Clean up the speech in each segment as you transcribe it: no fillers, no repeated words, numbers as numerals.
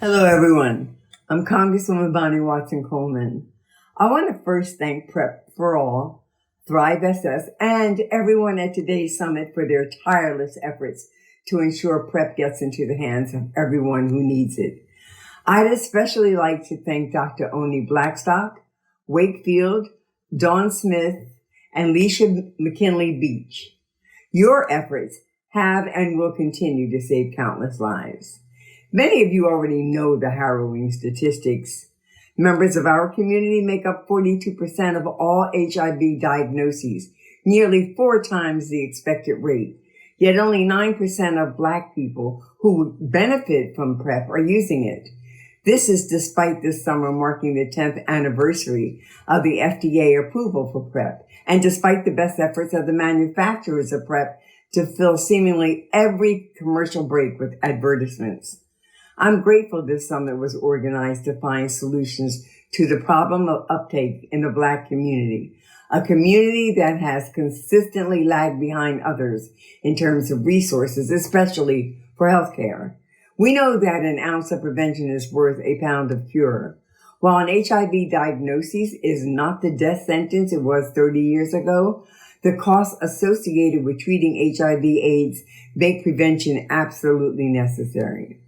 Hello, everyone. I'm Congresswoman Bonnie Watson Coleman. I want to first thank PrEP for All, Thrive SS, and everyone at today's summit for their tireless efforts to ensure PrEP gets into the hands of everyone who needs it. I'd especially like to thank Dr. Oni Blackstock, Wakefield, Dawn Smith, and Leisha McKinley Beach. Your efforts have and will continue to save countless lives. Many of you already know the harrowing statistics. Members of our community make up 42% of all HIV diagnoses, nearly 4 times the expected rate. Yet only 9% of Black people who would benefit from PrEP are using it. This is despite this summer marking the 10th anniversary of the FDA approval for PrEP, and despite the best efforts of the manufacturers of PrEP to fill seemingly every commercial break with advertisements. I'm grateful this summit was organized to find solutions to the problem of uptake in the Black community, a community that has consistently lagged behind others in terms of resources, especially for healthcare. We know that an ounce of prevention is worth a pound of cure. While an HIV diagnosis is not the death sentence it was 30 years ago, the costs associated with treating HIV/AIDS make prevention absolutely necessary.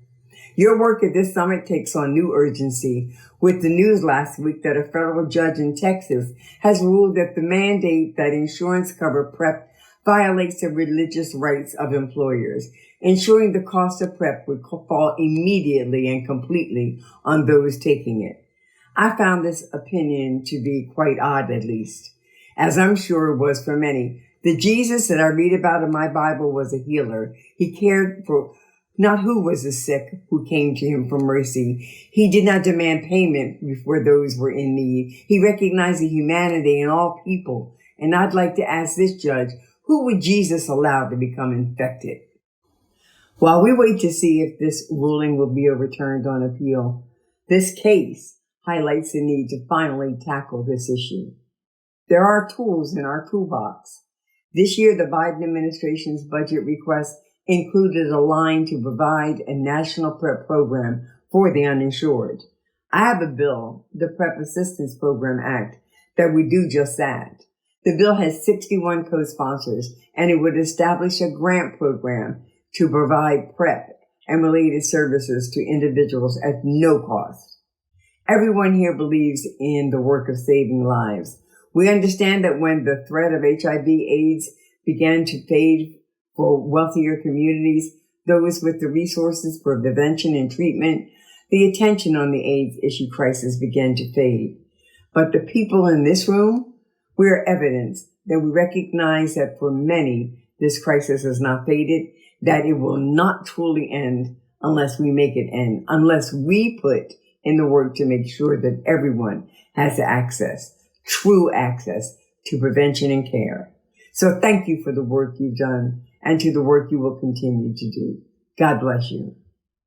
Your work at this summit takes on new urgency with the news last week that a federal judge in Texas has ruled that the mandate that insurance cover PrEP violates the religious rights of employers, ensuring the cost of PrEP would fall immediately and completely on those taking it. I found this opinion to be quite odd, at least, as I'm sure it was for many. The Jesus that I read about in my Bible was a healer. He cared for not who was the sick who came to him for mercy. He did not demand payment before those were in need. He recognized the humanity in all people. And I'd like to ask this judge, who would Jesus allow to become infected? While we wait to see if this ruling will be overturned on appeal, this case highlights the need to finally tackle this issue. There are tools in our toolbox. This year, the Biden administration's budget request included a line to provide a national PrEP program for the uninsured. I have a bill, the PrEP Assistance Program Act, that would do just that. The bill has 61 co-sponsors, and it would establish a grant program to provide PrEP and related services to individuals at no cost. Everyone here believes in the work of saving lives. We understand that when the threat of HIV/AIDS began to fade for wealthier communities, those with the resources for prevention and treatment, the attention on the AIDS issue crisis began to fade. But the people in this room, we are evidence that we recognize that for many, this crisis has not faded, that it will not truly end unless we make it end, unless we put in the work to make sure that everyone has access, true access to prevention and care. So thank you for the work you've done and to the work you will continue to do. God bless you.